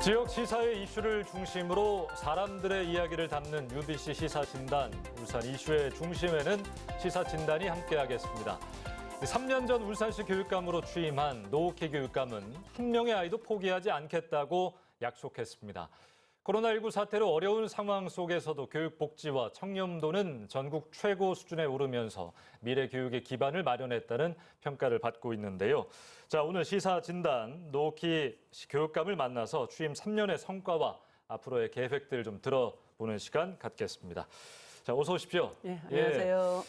지역 시사의 이슈를 중심으로 사람들의 이야기를 담는 UBC 시사진단, 울산 이슈의 중심에는 시사진단이 함께하겠습니다. 3년 전 울산시 교육감으로 취임한 노옥희 교육감은 한 명의 아이도 포기하지 않겠다고 약속했습니다. 코로나19 사태로 어려운 상황 속에서도 교육복지와 청렴도는 전국 최고 수준에 오르면서 미래 교육의 기반을 마련했다는 평가를 받고 있는데요. 자, 오늘 시사진단 노옥희 교육감을 만나서 취임 3년의 성과와 앞으로의 계획들 좀 들어보는 시간 갖겠습니다. 자, 어서 오십시오. 네, 안녕하세요.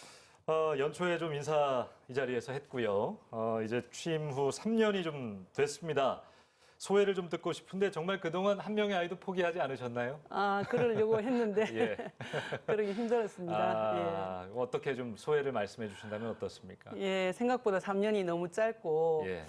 연초에 좀 인사 이 자리에서 했고요. 이제 취임 후 3년이 좀 됐습니다. 소회를 좀 듣고 싶은데 정말 그동안 한 명의 아이도 포기하지 않으셨나요? 그러려고 했는데 예. 그러기 힘들었습니다. 어떻게 좀 소회를 말씀해 주신다면 어떻습니까? 예, 생각보다 3년이 너무 짧고 예.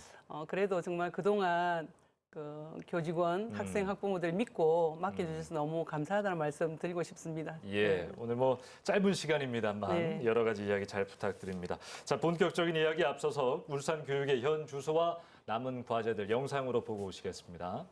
그래도 정말 그동안 그 교직원, 학생, 학부모들 믿고 맡겨주셔서 너무 감사하다는 말씀 드리고 싶습니다. 예, 오늘 뭐 짧은 시간입니다만 네. 여러 가지 이야기 잘 부탁드립니다. 자, 본격적인 이야기 앞서서 울산 교육의 현 주소와 남은 과제들 영상으로 보고 오시겠습니다.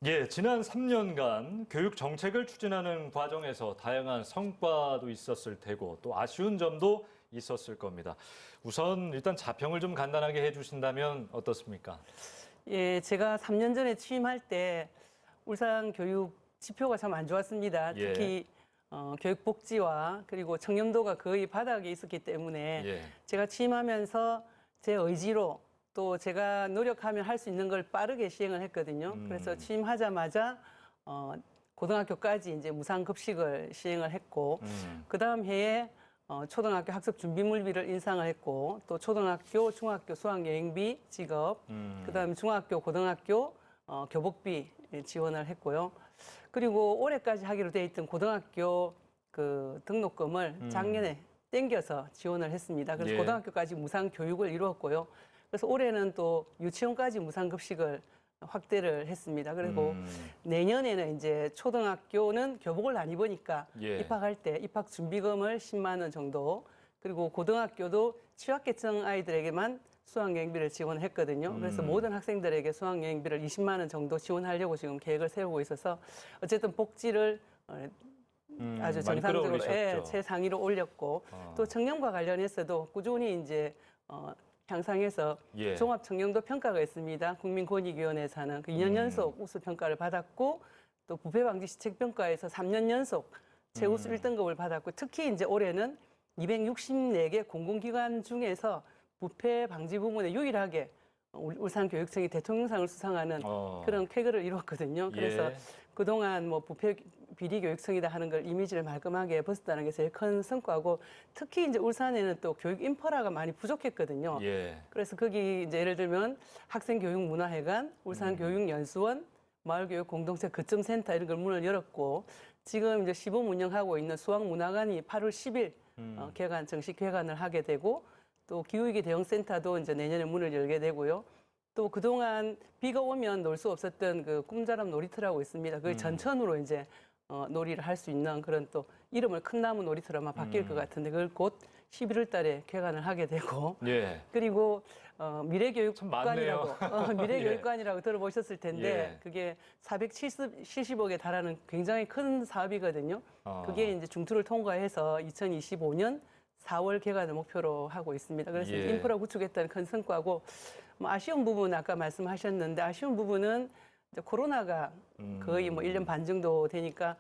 예, 지난 3년간 교육 정책을 추진하는 과정에서 다양한 성과도 있었을 테고 또 아쉬운 점도 있었을 겁니다. 우선 일단 자평을 좀 간단하게 해주신다면 어떻습니까? 예, 제가 3년 전에 취임할 때 울산 교육 지표가 참 안 좋았습니다. 예. 특히 교육복지와 그리고 청렴도가 거의 바닥에 있었기 때문에 예. 제가 취임하면서 제 의지로 또 제가 노력하면 할 수 있는 걸 빠르게 시행을 했거든요. 그래서 취임하자마자 고등학교까지 이제 무상급식을 시행을 했고, 그 다음 해에 초등학교 학습 준비물비를 인상을 했고, 또 초등학교, 중학교 수학여행비 지급, 그 다음에 중학교, 고등학교 교복비 지원을 했고요. 그리고 올해까지 하기로 돼 있던 고등학교 그 등록금을 작년에 땡겨서 지원을 했습니다. 그래서 예. 고등학교까지 무상 교육을 이루었고요. 그래서 올해는 또 유치원까지 무상급식을 확대를 했습니다. 그리고 내년에는 이제 초등학교는 교복을 안 입으니까 예. 입학할 때 입학 준비금을 10만 원 정도, 그리고 고등학교도 취약계층 아이들에게만 수학여행비를 지원했거든요. 그래서 모든 학생들에게 수학여행비를 20만 원 정도 지원하려고 지금 계획을 세우고 있어서 어쨌든 복지를 아주 많이 정상적으로 끌어올리셨죠. 최상위로 올렸고 또 청년과 관련해서도 꾸준히 이제 향상해서 예. 종합청렴도 평가가 있습니다. 국민권익위원회에서 하는 그 2년 연속 우수 평가를 받았고 또 부패방지 시책평가에서 3년 연속 최우수 1등급을 받았고 특히 이제 올해는 264개 공공기관 중에서 부패 방지 부문에 유일하게 울산교육청이 대통령상을 수상하는 그런 쾌거를 이뤘거든요. 그래서 예. 그동안 뭐 부패 비리 교육청이다 하는 걸 이미지를 말끔하게 벗었다는 게 제일 큰 성과고, 특히 이제 울산에는 또 교육 인프라가 많이 부족했거든요. 예. 그래서 거기 이제 예를 들면 학생교육문화회관, 울산교육연수원, 마을교육 공동체 거점센터 이런 걸 문을 열었고, 지금 이제 시범 운영하고 있는 수학문화관이 8월 10일 개관, 정식 개관을 하게 되고, 또 기후위기 대응센터도 이제 내년에 문을 열게 되고요. 또 그동안 비가 오면 놀 수 없었던 그 꿈자람 놀이터라고 있습니다. 그 전천후로 이제 놀이를 할 수 있는 그런 또 이름을 큰 나무 놀이터로 아마 바뀔 것 같은데 그걸 곧 11월 달에 개관을 하게 되고, 예. 그리고 미래교육관이라고 많네요. 미래교육관이라고 들어보셨을 텐데 예. 그게 470억에 달하는 굉장히 큰 사업이거든요. 그게 이제 중투를 통과해서 2025년 4월 개관을 목표로 하고 있습니다. 그래서 예. 인프라 구축했다는 큰 성과고, 뭐 아쉬운 부분 아까 말씀하셨는데 아쉬운 부분은 이제 코로나가 거의 뭐 1년 반 정도 되니까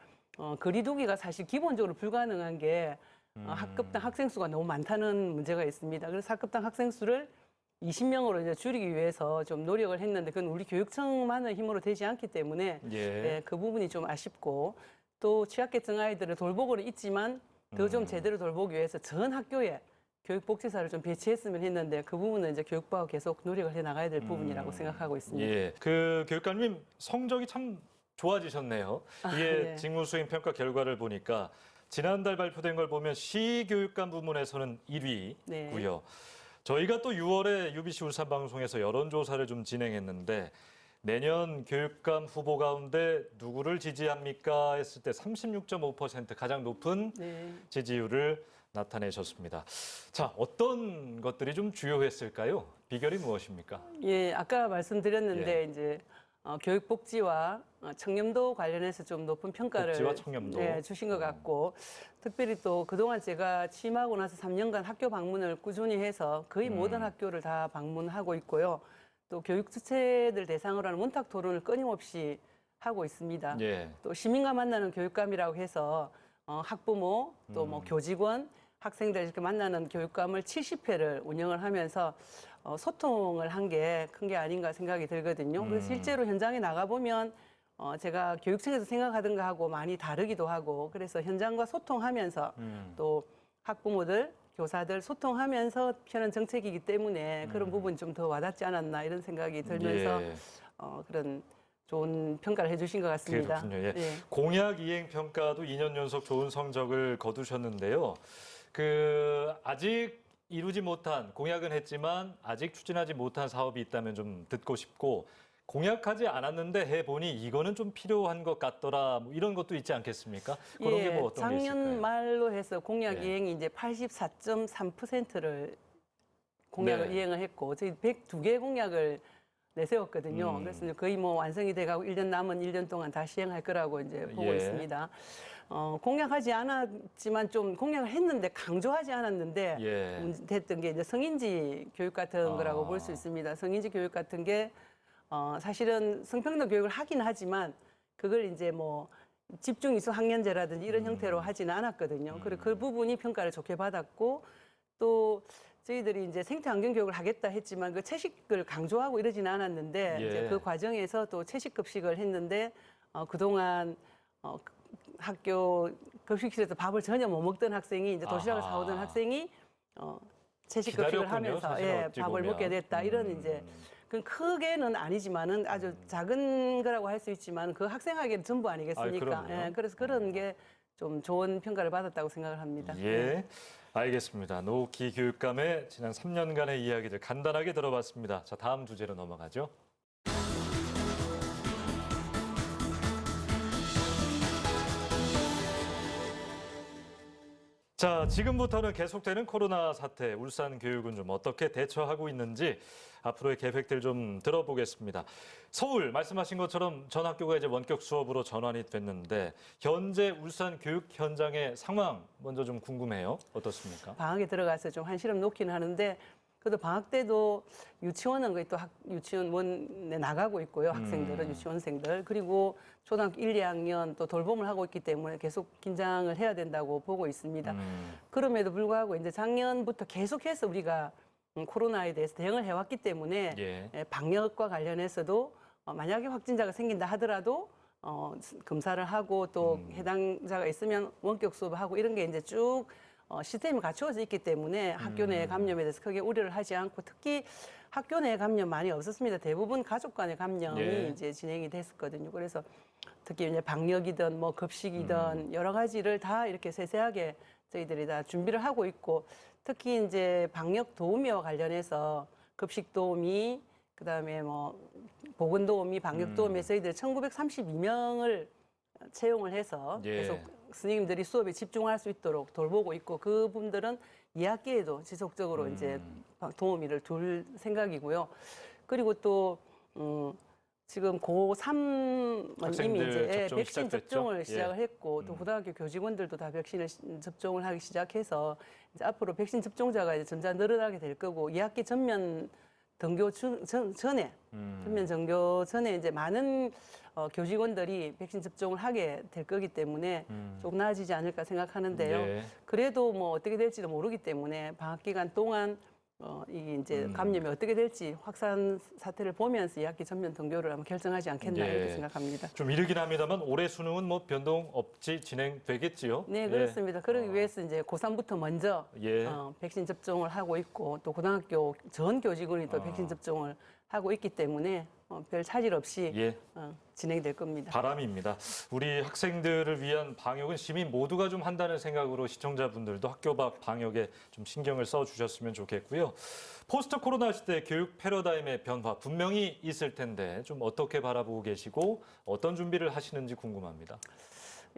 거리 두기가 사실 기본적으로 불가능한 게 학급당 학생 수가 너무 많다는 문제가 있습니다. 그래서 학급당 학생 수를 20명으로 이제 줄이기 위해서 좀 노력을 했는데 그건 우리 교육청만의 힘으로 되지 않기 때문에 예. 그 부분이 좀 아쉽고, 또 취약계층 아이들을 돌보고는 있지만 더 좀 제대로 돌보기 위해서 전 학교에 교육복지사를 좀 배치했으면 했는데 그 부분은 이제 교육부가 계속 노력을 해 나가야 될 부분이라고 생각하고 있습니다. 예. 그 교육감님 성적이 참 좋아지셨네요. 이게 예. 직무수행 평가 결과를 보니까 지난달 발표된 걸 보면 시교육감 부문에서는 1위고요. 저희가 또 6월에 UBC 울산 방송에서 여론조사를 좀 진행했는데 내년 교육감 후보 가운데 누구를 지지합니까? 했을 때 36.5% 가장 높은 지지율을 나타내셨습니다. 자, 어떤 것들이 좀 주요했을까요? 비결이 무엇입니까? 예, 아까 말씀드렸는데 이제 교육복지와 청렴도 관련해서 좀 높은 평가를 복지와 청렴도. 주신 것 같고 특별히 또 그동안 제가 취임하고 나서 3년간 학교 방문을 꾸준히 해서 거의 모든 학교를 다 방문하고 있고요. 또 교육 주체들 대상으로 하는 원탁 토론을 끊임없이 하고 있습니다. 또 시민과 만나는 교육감이라고 해서 학부모 또 뭐 교직원 학생들 이렇게 만나는 교육감을 70회를 운영을 하면서 소통을 한 게 큰 게 아닌가 생각이 들거든요. 그래서 실제로 현장에 나가보면 제가 교육청에서 생각하던 거하고 많이 다르기도 하고 그래서 현장과 소통하면서 또 학부모들, 교사들 소통하면서 펴는 정책이기 때문에 그런 부분이 좀 더 와닿지 않았나 이런 생각이 들면서 그런 좋은 평가를 해주신 것 같습니다. 그렇군요. 공약 이행 평가도 2년 연속 좋은 성적을 거두셨는데요. 아직 이루지 못한 공약은 했지만 아직 추진하지 못한 사업이 있다면 좀 듣고 싶고 공약하지 않았는데 해보니 이거는 좀 필요한 것 같더라 뭐 이런 것도 있지 않겠습니까? 그런 게 뭐 어떤 게 있을까요? 작년 말로 해서 공약 이행이 이제 84.3%를 공약을 이행을 했고 저희 102개 공약을 내세웠거든요. 그래서 거의 뭐 완성이 돼가고 1년 남은 1년 동안 다 시행할 거라고 이제 보고 있습니다. 공약하지 않았지만 좀 공약을 했는데 강조하지 않았는데 문제됐던 게 이제 성인지 교육 같은 거라고 볼 수 있습니다. 성인지 교육 같은 게 사실은 성평등 교육을 하긴 하지만 그걸 이제 뭐 집중 이수 학년제라든지 이런 형태로 하지는 않았거든요. 그리고 그 부분이 평가를 좋게 받았고 또 저희들이 이제 생태 환경 교육을 하겠다 했지만 그 채식을 강조하고 이러지는 않았는데 이제 그 과정에서 또 채식 급식을 했는데 그동안 학교 급식실에서 밥을 전혀 못 먹던 학생이 이제 도시락을 사오던 학생이 채식 급식을 하면서 밥을 먹게 됐다 이런 이제 그 크게는 아니지만은 아주 작은 거라고 할 수 있지만 그 학생에게는 전부 아니겠습니까? 그래서 그런 게 좀 좋은 평가를 받았다고 생각을 합니다. 알겠습니다. 노기 교육감의 지난 3년간의 이야기들 간단하게 들어봤습니다. 자, 다음 주제로 넘어가죠. 자, 지금부터는 계속되는 코로나 사태, 울산 교육은 좀 어떻게 대처하고 있는지 앞으로의 계획들 좀 들어보겠습니다. 서울 말씀하신 것처럼 전 학교가 이제 원격 수업으로 전환이 됐는데 현재 울산 교육 현장의 상황 먼저 좀 궁금해요. 어떻습니까? 방학에 들어가서 좀 한시름 놓기는 하는데 그래도 방학 때도 유치원은 거의 또 유치원에 나가고 있고요. 학생들은 유치원생들 그리고 초등학교 1, 2학년 또 돌봄을 하고 있기 때문에 계속 긴장을 해야 된다고 보고 있습니다. 그럼에도 불구하고 이제 작년부터 계속해서 우리가 코로나에 대해서 대응을 해왔기 때문에 방역과 관련해서도 만약에 확진자가 생긴다 하더라도 검사를 하고 또 해당자가 있으면 원격 수업을 하고 이런 게 이제 쭉 시스템이 갖추어져 있기 때문에 학교 내 감염에 대해서 크게 우려를 하지 않고 특히 학교 내 감염 많이 없었습니다. 대부분 가족 간의 감염이 이제 진행이 됐었거든요. 그래서 특히 이제 방역이든 뭐 급식이든 여러 가지를 다 이렇게 세세하게 저희들이 다 준비를 하고 있고 특히 이제 방역 도우미와 관련해서 급식 도우미 그다음에 뭐 보건 도우미, 방역 도우미 저희들 1932명을 채용을 해서 계속 선생님들이 수업에 집중할 수 있도록 돌보고 있고 그분들은 2학기에도 지속적으로 이제 도우미를 둘 생각이고요. 그리고 또 지금 고3은 이미 이제 백신 접종을 시작을 했고 또 고등학교 교직원들도 다 백신을 접종을 하기 시작해서 이제 앞으로 백신 접종자가 이제 점차 늘어나게 될 거고 2학기 전면 등교 전에 전면 전교 전에 이제 많은 교직원들이 백신 접종을 하게 될 거기 때문에 조금 나아지지 않을까 생각하는데요. 그래도 뭐 어떻게 될지도 모르기 때문에 방학 기간 동안 이게 이제 감염이 어떻게 될지 확산 사태를 보면서 2학기 전면 등교를 한번 결정하지 않겠나 이렇게 생각합니다. 좀 이르긴 합니다만 올해 수능은 뭐 변동 없이 진행되겠지요? 네, 그렇습니다. 그러기 위해서 이제 고3부터 먼저 백신 접종을 하고 있고 또 고등학교 전 교직원이 또 백신 접종을 하고 있기 때문에 별 차질 없이 예. 진행될 겁니다. 바람입니다. 우리 학생들을 위한 방역은 시민 모두가 좀 한다는 생각으로 시청자분들도 학교 밖 방역에 좀 신경을 써주셨으면 좋겠고요. 포스트 코로나 시대 교육 패러다임의 변화 분명히 있을 텐데 좀 어떻게 바라보고 계시고 어떤 준비를 하시는지 궁금합니다.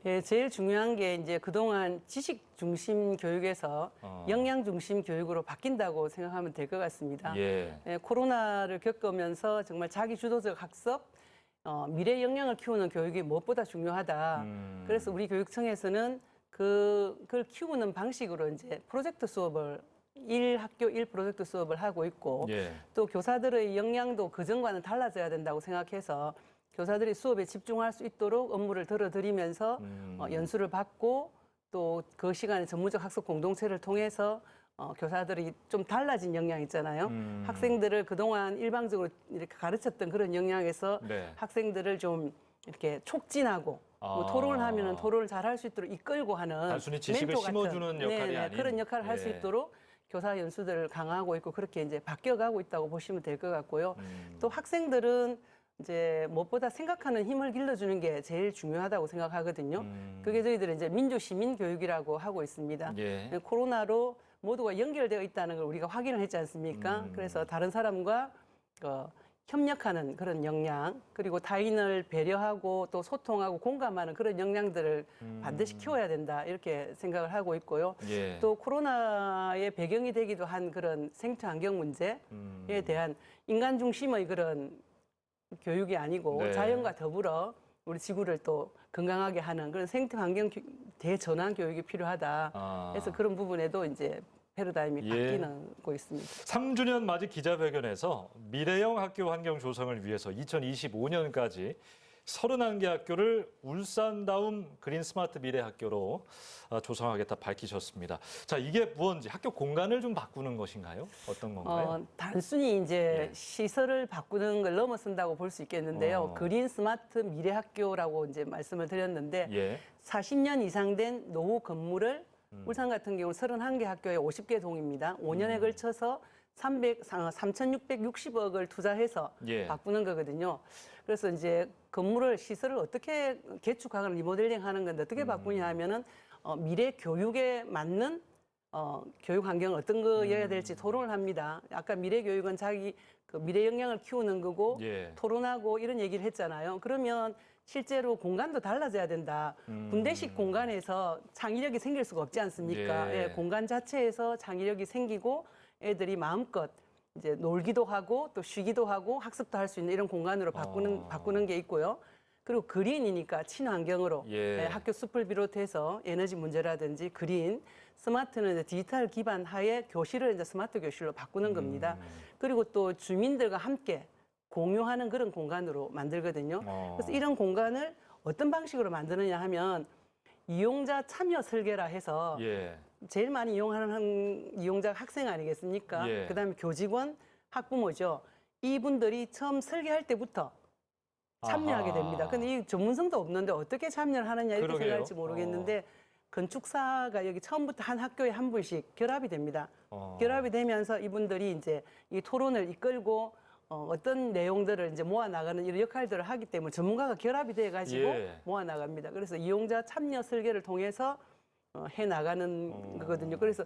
예, 제일 중요한 게 이제 그동안 지식 중심 교육에서 역량 중심 교육으로 바뀐다고 생각하면 될 것 같습니다. 예. 예, 코로나를 겪으면서 정말 자기 주도적 학습, 미래 역량을 키우는 교육이 무엇보다 중요하다. 그래서 우리 교육청에서는 그걸 키우는 방식으로 이제 프로젝트 수업을 1학교 1프로젝트 수업을 하고 있고 예. 또 교사들의 역량도 그전과는 달라져야 된다고 생각해서 교사들이 수업에 집중할 수 있도록 업무를 들어드리면서 연수를 받고 또 그 시간에 전문적 학습 공동체를 통해서 교사들이 좀 달라진 역량 있잖아요. 학생들을 그동안 일방적으로 이렇게 가르쳤던 그런 역량에서 네. 학생들을 좀 이렇게 촉진하고 뭐 토론을 하면은 토론을 잘할 수 있도록 이끌고 하는 단순히 지식을 멘토 같은, 심어주는 역할이 아닌 그런 역할을 할 수 예. 있도록 교사 연수들을 강화하고 있고 그렇게 이제 바뀌어가고 있다고 보시면 될 것 같고요. 또 학생들은 이제 무엇보다 생각하는 힘을 길러주는 게 제일 중요하다고 생각하거든요. 그게 저희들은 이제 민주 시민 교육이라고 하고 있습니다. 예. 코로나로 모두가 연결되어 있다는 걸 우리가 확인을 했지 않습니까? 그래서 다른 사람과 협력하는 그런 역량, 그리고 타인을 배려하고 또 소통하고 공감하는 그런 역량들을 반드시 키워야 된다 이렇게 생각을 하고 있고요. 예. 또 코로나의 배경이 되기도 한 그런 생태 환경 문제에 대한 인간 중심의 그런 교육이 아니고 네. 자연과 더불어 우리 지구를 또 건강하게 하는 그런 생태 환경 대전환 교육이 필요하다. 그래서 그런 부분에도 이제 패러다임이 바뀌고 있습니다. 3주년 맞이 기자회견에서 미래형 학교 환경 조성을 위해서 2025년까지 31개 학교를 울산다움 그린 스마트 미래 학교로 조성하겠다 밝히셨습니다. 자, 이게 무언지 학교 공간을 좀 바꾸는 것인가요? 어떤 건가요? 단순히 이제 시설을 바꾸는 걸 넘어선다고 볼 수 있겠는데요. 그린 스마트 미래 학교라고 이제 말씀을 드렸는데 예. 40년 이상 된 노후 건물을 울산 같은 경우 31개 학교에 50개 동입니다. 5년에 걸쳐서 3,660억을 투자해서 예. 바꾸는 거거든요. 그래서 이제 건물을 시설을 어떻게 개축하거나 리모델링 하는 건데 어떻게 바꾸냐 하면은 미래 교육에 맞는 교육 환경을 어떤 거여야 될지 토론을 합니다. 아까 미래 교육은 자기 그 미래 역량을 키우는 거고 예. 토론하고 이런 얘기를 했잖아요. 그러면 실제로 공간도 달라져야 된다. 군대식 공간에서 창의력이 생길 수가 없지 않습니까? 예. 예, 공간 자체에서 창의력이 생기고 애들이 마음껏 이제 놀기도 하고 또 쉬기도 하고 학습도 할 수 있는 이런 공간으로 바꾸는 게 있고요. 그리고 그린이니까 친환경으로 예. 학교 숲을 비롯해서 에너지 문제라든지 그린, 스마트는 이제 디지털 기반 하에 교실을 이제 스마트 교실로 바꾸는 겁니다. 그리고 또 주민들과 함께 공유하는 그런 공간으로 만들거든요. 그래서 이런 공간을 어떤 방식으로 만드느냐 하면 이용자 참여 설계라 해서 예. 제일 많이 이용하는 이용자가 학생 아니겠습니까? 예. 그다음에 교직원, 학부모죠. 이분들이 처음 설계할 때부터 참여하게 됩니다. 근데 이 전문성도 없는데 어떻게 참여를 하느냐 이렇게 그러게요. 생각할지 모르겠는데 건축사가 여기 처음부터 한 학교에 한 분씩 결합이 됩니다. 결합이 되면서 이분들이 이제 이 토론을 이끌고 어떤 내용들을 이제 모아 나가는 이런 역할들을 하기 때문에 전문가가 결합이 돼 가지고 예. 모아 나갑니다. 그래서 이용자 참여 설계를 통해서 해 나가는 거거든요. 그래서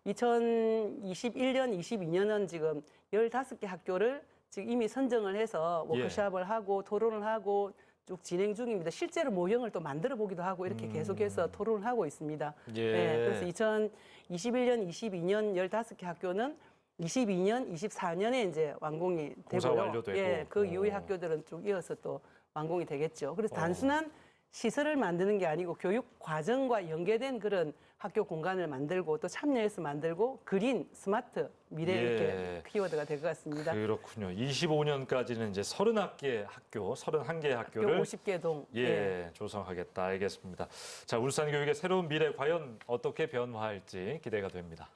2021년, 22년은 지금 15개 학교를 지금 이미 선정을 해서 워크숍을 하고 토론을 하고 쭉 진행 중입니다. 실제로 모형을 또 만들어 보기도 하고 이렇게 계속해서 토론을 하고 있습니다. 예. 그래서 2021년, 22년 15개 학교는 22년, 24년에 이제 완공이 공사 되고요. 완료되고. 그 이후의 학교들은 쭉 이어서 또 완공이 되겠죠. 그래서 단순한 시설을 만드는 게 아니고 교육 과정과 연계된 그런 학교 공간을 만들고 또 참여해서 만들고 그린, 스마트, 미래 예. 이렇게 키워드가 될 것 같습니다. 그렇군요. 25년까지는 이제 31개 학교, 31개 학교를 50개 동. 조성하겠다. 알겠습니다. 자, 울산 교육의 새로운 미래 과연 어떻게 변화할지 기대가 됩니다.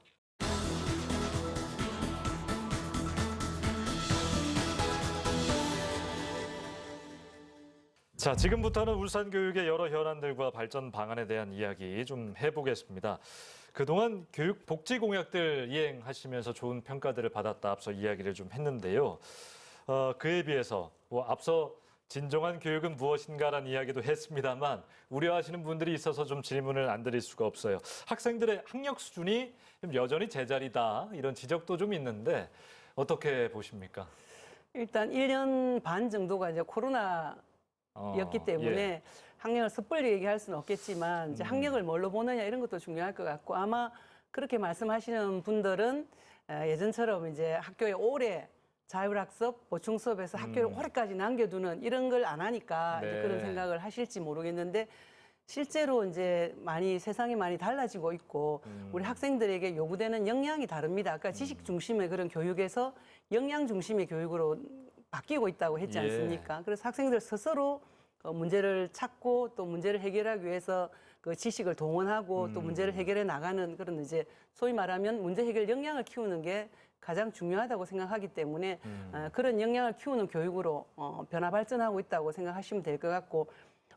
자, 지금부터는 울산 교육의 여러 현안들과 발전 방안에 대한 이야기 좀 해보겠습니다. 그동안 교육 복지 공약들 이행하시면서 좋은 평가들을 받았다 앞서 이야기를 좀 했는데요. 그에 비해서 뭐 앞서 진정한 교육은 무엇인가라는 이야기도 했습니다만 우려하시는 분들이 있어서 좀 질문을 안 드릴 수가 없어요. 학생들의 학력 수준이 좀 여전히 제자리다 이런 지적도 좀 있는데 어떻게 보십니까? 일단 1년 반 정도가 이제 코로나였기 때문에 예. 학력을 섣불리 얘기할 수는 없겠지만 이제 학력을 뭘로 보느냐 이런 것도 중요할 것 같고 아마 그렇게 말씀하시는 분들은 예전처럼 이제 학교에 오래 자율학습, 보충수업에서 학교를 오래까지 남겨두는 이런 걸 안 하니까 이제 네. 그런 생각을 하실지 모르겠는데 실제로 이제 세상이 많이 달라지고 있고 우리 학생들에게 요구되는 역량이 다릅니다. 아까 지식 중심의 그런 교육에서 역량 중심의 교육으로 바뀌고 있다고 했지 예. 않습니까? 그래서 학생들 스스로 문제를 찾고 또 문제를 해결하기 위해서 그 지식을 동원하고 또 문제를 해결해 나가는 그런 이제 소위 말하면 문제 해결 역량을 키우는 게 가장 중요하다고 생각하기 때문에 그런 역량을 키우는 교육으로 변화 발전하고 있다고 생각하시면 될 것 같고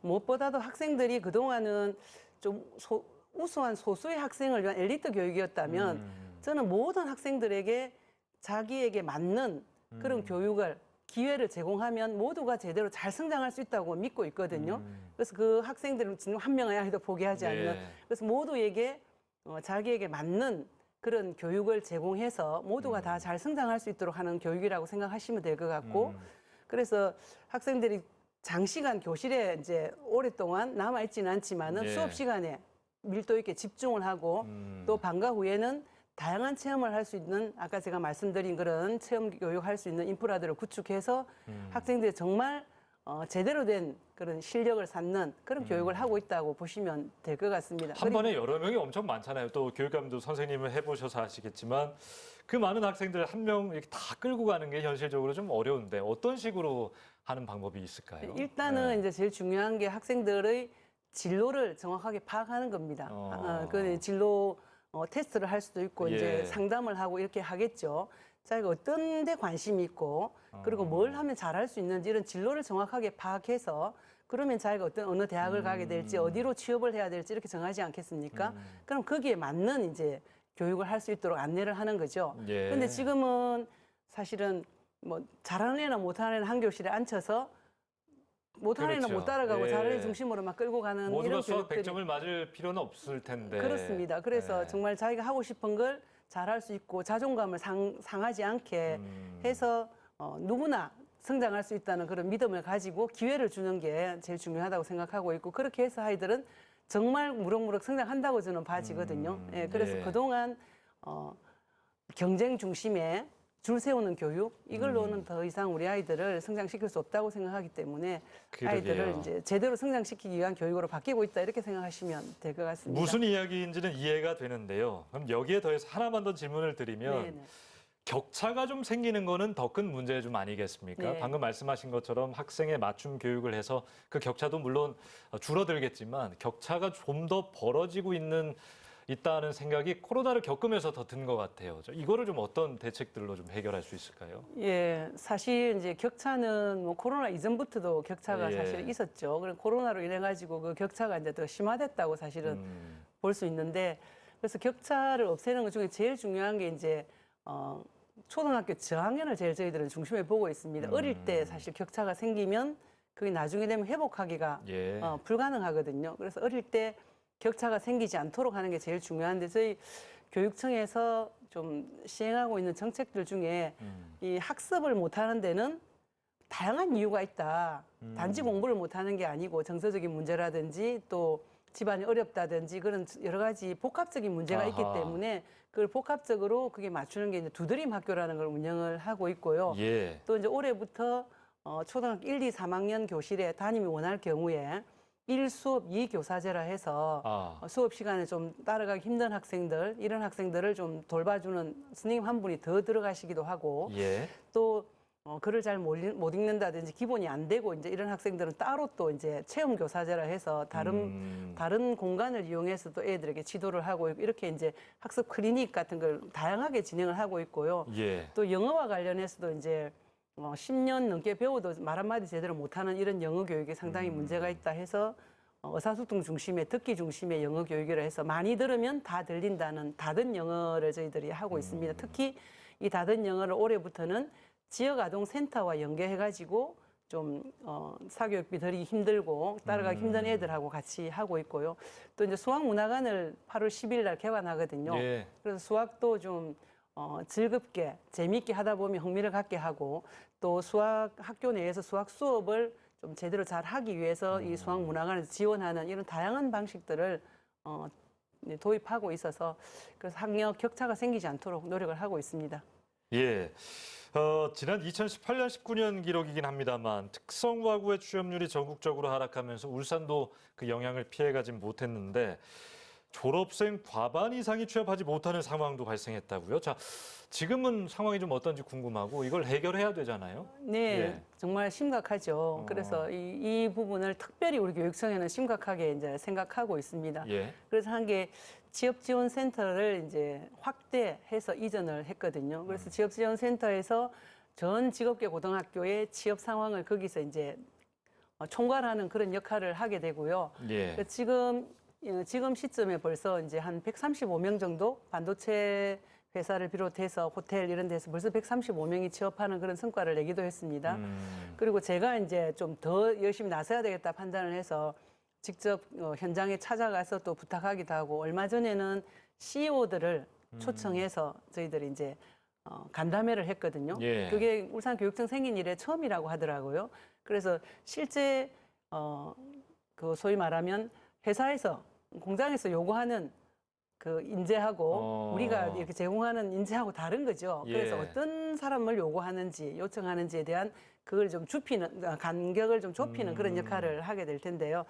무엇보다도 학생들이 그동안은 좀 우수한 소수의 학생을 위한 엘리트 교육이었다면 저는 모든 학생들에게 자기에게 맞는 그런 교육을 기회를 제공하면 모두가 제대로 잘 성장할 수 있다고 믿고 있거든요. 그래서 그 학생들은 지금 한 명의 아이도 포기하지 않는 네. 그래서 모두에게 자기에게 맞는 그런 교육을 제공해서 모두가 다 잘 성장할 수 있도록 하는 교육이라고 생각하시면 될 것 같고 그래서 학생들이 장시간 교실에 이제 오랫동안 남아 있지는 않지만은 예. 수업 시간에 밀도 있게 집중을 하고 또 방과 후에는 다양한 체험을 할 수 있는 아까 제가 말씀드린 그런 체험 교육할 수 있는 인프라들을 구축해서 학생들이 정말 제대로 된 그런 실력을 쌓는 그런 교육을 하고 있다고 보시면 될 것 같습니다. 한 번에 여러 명이 엄청 많잖아요. 또 교육감도 선생님을 해보셔서 아시겠지만 그 많은 학생들 한 명 이렇게 다 끌고 가는 게 현실적으로 좀 어려운데 어떤 식으로 하는 방법이 있을까요? 일단은 네. 이제 제일 중요한 게 학생들의 진로를 정확하게 파악하는 겁니다. 그 진로 테스트를 할 수도 있고 예. 이제 상담을 하고 이렇게 하겠죠. 자기가 어떤 데 관심이 있고 그리고 뭘 하면 잘할 수 있는지 이런 진로를 정확하게 파악해서 그러면 자기가 어느 대학을 가게 될지 어디로 취업을 해야 될지 이렇게 정하지 않겠습니까? 그럼 거기에 맞는 이제 교육을 할 수 있도록 안내를 하는 거죠. 예. 근데 지금은 사실은 뭐 잘하는 애나 못하는 애는 한 교실에 앉혀서 못하는 애는 그렇죠. 못 따라가고 예. 잘하는 애 중심으로 막 끌고 가는 모두가 이런 수학 교육들이 100점을 맞을 필요는 없을 텐데. 그렇습니다. 그래서 네. 정말 자기가 하고 싶은 걸 잘할 수 있고 자존감을 상하지 않게 해서 누구나 성장할 수 있다는 그런 믿음을 가지고 기회를 주는 게 제일 중요하다고 생각하고 있고 그렇게 해서 아이들은 정말 무럭무럭 성장한다고 저는 봐지거든요. 예, 그래서 예. 그동안 경쟁 중심의 줄 세우는 교육 이걸로는 더 이상 우리 아이들을 성장시킬 수 없다고 생각하기 때문에 그러게요. 아이들을 이제 제대로 성장시키기 위한 교육으로 바뀌고 있다 이렇게 생각하시면 될 것 같습니다. 무슨 이야기인지는 이해가 되는데요. 그럼 여기에 더해서 하나만 더 질문을 드리면 네네. 격차가 좀 생기는 거는 더 큰 문제 좀 아니겠습니까? 네. 방금 말씀하신 것처럼 학생의 맞춤 교육을 해서 그 격차도 물론 줄어들겠지만 격차가 좀 더 벌어지고 있다는 생각이 코로나를 겪으면서 더 든 것 같아요. 이거를 좀 어떤 대책들로 좀 해결할 수 있을까요? 예, 사실 이제 격차는 뭐 코로나 이전부터도 격차가 예. 사실 있었죠. 그럼 코로나로 인해 가지고 그 격차가 이제 더 심화됐다고 사실은 볼 수 있는데 그래서 격차를 없애는 것 중에 제일 중요한 게 이제 초등학교 저학년을 제일 저희들은 중심에 보고 있습니다. 어릴 때 사실 격차가 생기면 그게 나중에 되면 회복하기가 예. 불가능하거든요. 그래서 어릴 때 격차가 생기지 않도록 하는 게 제일 중요한데 저희 교육청에서 좀 시행하고 있는 정책들 중에 이 학습을 못하는 데는 다양한 이유가 있다. 단지 공부를 못하는 게 아니고 정서적인 문제라든지 또 집안이 어렵다든지 그런 여러 가지 복합적인 문제가 있기 아하. 때문에 그걸 복합적으로 그게 맞추는 게 이제 두드림 학교라는 걸 운영을 하고 있고요. 예. 또 이제 올해부터 초등학교 1, 2, 3학년 교실에 담임이 원할 경우에 1수업 2교사제라 해서 수업 시간에 좀 따라가기 힘든 학생들, 이런 학생들을 좀 돌봐주는 선생님 한 분이 더 들어가시기도 하고 예. 또 글을 잘 못 읽는다든지 기본이 안 되고 이제 이런 학생들은 따로 또 이제 체험 교사제라 해서 다른 공간을 이용해서 또 애들에게 지도를 하고 있고 이렇게 이제 학습 클리닉 같은 걸 다양하게 진행을 하고 있고요. 예. 또 영어와 관련해서도 이제 10년 넘게 배워도 말 한마디 제대로 못하는 이런 영어 교육에 상당히 문제가 있다 해서 의사소통 중심의 듣기 중심의 영어 교육이라 해서 많이 들으면 다 들린다는 다든 영어를 저희들이 하고 있습니다. 특히 이 다든 영어를 올해부터는 지역 아동 센터와 연계해가지고 좀 사교육비 들이기 힘들고 따라가기 힘든 애들하고 같이 하고 있고요. 또 이제 수학문화관을 8월 10일 날 개관하거든요. 예. 그래서 수학도 좀 즐겁게 재미있게 하다 보면 흥미를 갖게 하고 또 수학 학교 내에서 수학 수업을 좀 제대로 잘 하기 위해서 이 수학문화관에서 지원하는 이런 다양한 방식들을 도입하고 있어서 그래서 학력 격차가 생기지 않도록 노력을 하고 있습니다. 예. 지난 2018년, 19년 기록이긴 합니다만 특성화고의 취업률이 전국적으로 하락하면서 울산도 그 영향을 피해가진 못했는데 졸업생 과반 이상이 취업하지 못하는 상황도 발생했다고요? 자, 지금은 상황이 좀 어떤지 궁금하고 이걸 해결해야 되잖아요. 네, 예. 정말 심각하죠. 그래서 이 부분을 특별히 우리 교육청에는 심각하게 이제 생각하고 있습니다. 예. 그래서 한 게 지역지원센터를 이제 확대해서 이전을 했거든요. 그래서 지역지원센터에서 전 직업계 고등학교의 취업 상황을 거기서 이제 총괄하는 그런 역할을 하게 되고요. 예. 지금 시점에 벌써 이제 한 135명 정도 반도체 회사를 비롯해서 호텔 이런 데서 벌써 135명이 취업하는 그런 성과를 내기도 했습니다. 그리고 제가 이제 좀 더 열심히 나서야 되겠다 판단을 해서 직접 현장에 찾아가서 또 부탁하기도 하고 얼마 전에는 CEO들을 초청해서 저희들이 이제 간담회를 했거든요. 예. 그게 울산교육청 생긴 이래 처음이라고 하더라고요. 그래서 실제 그 소위 말하면 회사에서 공장에서 요구하는 그 인재하고 우리가 이렇게 제공하는 인재하고 다른 거죠. 그래서 예. 어떤 사람을 요구하는지 요청하는지에 대한 그걸 좀 간격을 좀 좁히는 그런 역할을 하게 될 텐데요.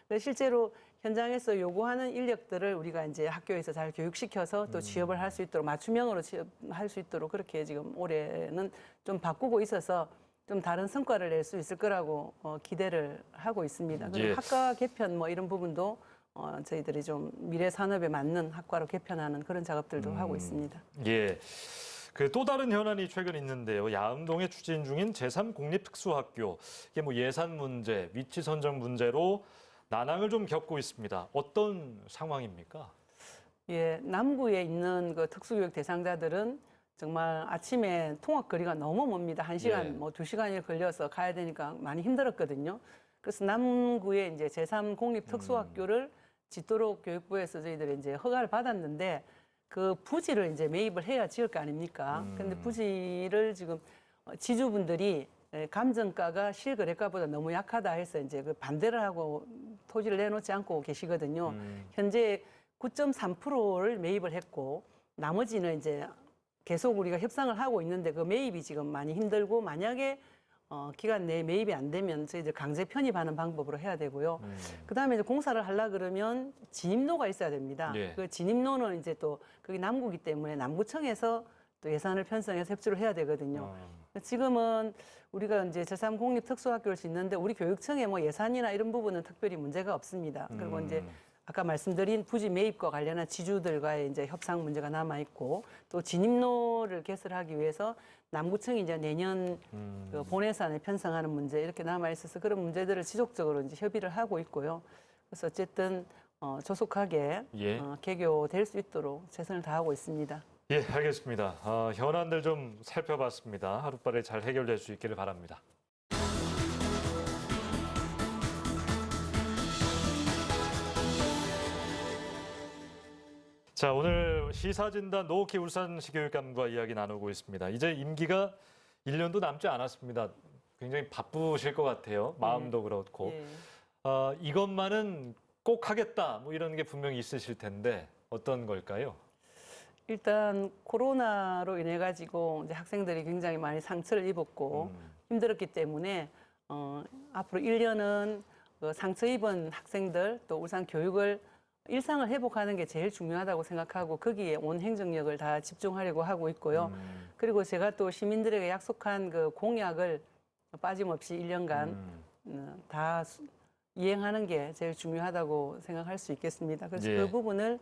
그래서 실제로 현장에서 요구하는 인력들을 우리가 이제 학교에서 잘 교육시켜서 또 취업을 할 수 있도록 맞춤형으로 취업할 수 있도록 그렇게 지금 올해는 좀 바꾸고 있어서 좀 다른 성과를 낼 수 있을 거라고 기대를 하고 있습니다. 그리고 예. 학과 개편 뭐 이런 부분도 저희들이 좀 미래 산업에 맞는 학과로 개편하는 그런 작업들도 하고 있습니다. 예. 그 또 다른 현안이 최근 있는데요. 야음동에 추진 중인 제3공립특수학교. 이게 뭐 예산 문제, 위치 선정 문제로 난항을 좀 겪고 있습니다. 어떤 상황입니까? 예, 남구에 있는 그 특수교육 대상자들은 정말 아침에 통학 거리가 너무 멉니다. 1시간, 예. 뭐 2시간이 걸려서 가야 되니까 많이 힘들었거든요. 그래서 남구에 이제 제3공립특수학교를 짓도록 교육부에서 저희들이 이제 허가를 받았는데 그 부지를 이제 매입을 해야 지을 거 아닙니까? 근데 부지를 지금 지주분들이 감정가가 실거래가보다 너무 약하다 해서 이제 그 반대를 하고 토지를 내놓지 않고 계시거든요. 현재 9.3%를 매입을 했고 나머지는 이제 계속 우리가 협상을 하고 있는데 그 매입이 지금 많이 힘들고 만약에 기간 내에 매입이 안 되면 저희들 강제 편입하는 방법으로 해야 되고요. 그다음에 이제 공사를 하려 그러면 진입로가 있어야 됩니다. 예. 그 진입로는 이제 또 그게 남구기 때문에 남구청에서 또 예산을 편성해서 협조를 해야 되거든요. 지금은 우리가 이제 제3공립특수학교를 짓는데 우리 교육청에 뭐 예산이나 이런 부분은 특별히 문제가 없습니다. 그리고 이제 아까 말씀드린 부지 매입과 관련한 지주들과의 이제 협상 문제가 남아 있고 또 진입로를 개설하기 위해서 남구청이 이제 내년 그 본예산에 편성하는 문제 이렇게 남아 있어서 그런 문제들을 지속적으로 이제 협의를 하고 있고요. 그래서 어쨌든 조속하게 예. 개교될 수 있도록 최선을 다하고 있습니다. 예, 알겠습니다. 현안들 좀 살펴봤습니다. 하루빨리 잘 해결될 수 있기를 바랍니다. 자, 오늘 시사진단 노옥희 울산시 교육감과 이야기 나누고 있습니다. 이제 임기가 1년도 남지 않았습니다. 굉장히 바쁘실 것 같아요. 마음도 그렇고. 예. 이것만은 꼭 하겠다 뭐 이런 게 분명히 있으실 텐데 어떤 걸까요? 일단 코로나로 인해 가지고 이제 학생들이 굉장히 많이 상처를 입었고 힘들었기 때문에 앞으로 1년은 그 상처 입은 학생들 또 울산 교육을 일상을 회복하는 게 제일 중요하다고 생각하고 거기에 온 행정력을 다 집중하려고 하고 있고요. 그리고 제가 또 시민들에게 약속한 그 공약을 빠짐없이 1년간 다 이행하는 게 제일 중요하다고 생각할 수 있겠습니다. 그래서 예. 그 부분을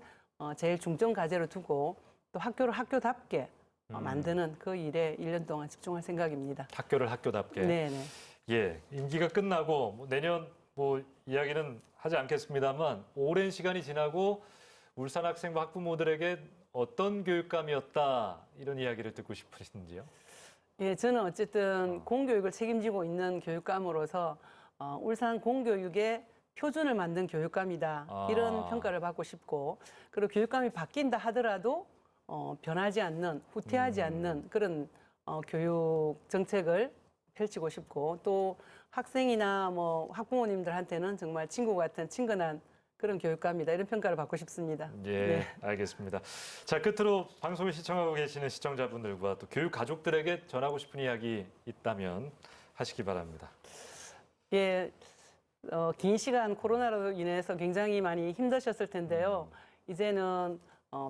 제일 중점 과제로 두고 또 학교를 학교답게 만드는 그 일에 1년 동안 집중할 생각입니다. 학교를 학교답게. 네네. 예, 임기가 끝나고 뭐 내년 뭐 이야기는 하지 않겠습니다만 오랜 시간이 지나고 울산 학생과 학부모들에게 어떤 교육감이었다 이런 이야기를 듣고 싶으신지요? 예, 저는 어쨌든 공교육을 책임지고 있는 교육감으로서 울산 공교육의 표준을 만든 교육감이다. 아. 이런 평가를 받고 싶고, 그리고 교육감이 바뀐다 하더라도 변하지 않는, 후퇴하지 않는 그런 교육 정책을 펼치고 싶고, 또 학생이나 뭐 학부모님들한테는 정말 친구 같은 친근한 그런 교육감이다. 이런 평가를 받고 싶습니다. 예, 네. 알겠습니다. 자, 끝으로 방송을 시청하고 계시는 시청자분들과 또 교육 가족들에게 전하고 싶은 이야기 있다면 하시기 바랍니다. 예, 긴 시간 코로나로 인해서 굉장히 많이 힘드셨을 텐데요. 이제는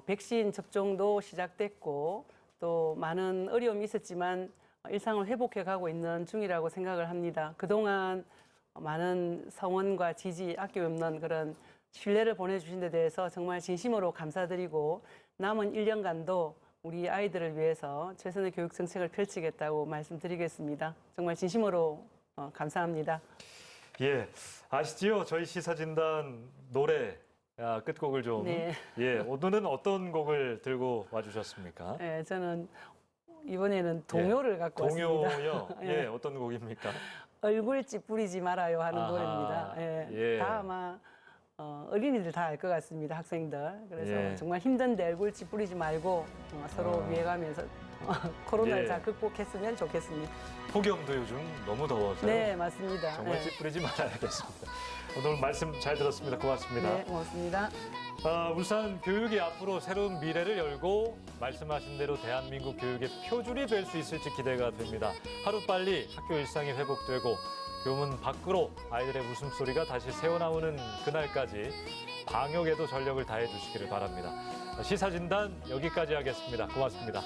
백신 접종도 시작됐고 또 많은 어려움이 있었지만 일상을 회복해 가고 있는 중이라고 생각을 합니다. 그동안 많은 성원과 지지, 아낌없는 그런 신뢰를 보내주신 데 대해서 정말 진심으로 감사드리고 남은 1년간도 우리 아이들을 위해서 최선의 교육 정책을 펼치겠다고 말씀드리겠습니다. 정말 진심으로 감사합니다. 예, 아시지요? 저희 시사진단 노래 끝곡을 좀. 네. 예, 오늘은 어떤 곡을 들고 와주셨습니까? 네, 저는 이번에는 동요를 갖고 왔습니다. 동요요? 예, 어떤 곡입니까? 얼굴 찌푸리지 말아요 하는 아하, 노래입니다. 예, 예. 다 아마 어린이들 다 알 것 같습니다. 학생들. 그래서 예. 정말 힘든데 얼굴 찌푸리지 말고 서로 위해가면서 코로나를 예. 잘 극복했으면 좋겠습니다. 폭염도 요즘 너무 더워서요. 네, 맞습니다. 정말 네. 찌푸리지 말아야겠습니다. 오늘 말씀 잘 들었습니다. 고맙습니다. 네, 고맙습니다. 울산 교육이 앞으로 새로운 미래를 열고 말씀하신 대로 대한민국 교육의 표준이 될 수 있을지 기대가 됩니다. 하루빨리 학교 일상이 회복되고 교문 밖으로 아이들의 웃음소리가 다시 새어나오는 그날까지 방역에도 전력을 다해 주시기를 바랍니다. 시사진단 여기까지 하겠습니다. 고맙습니다.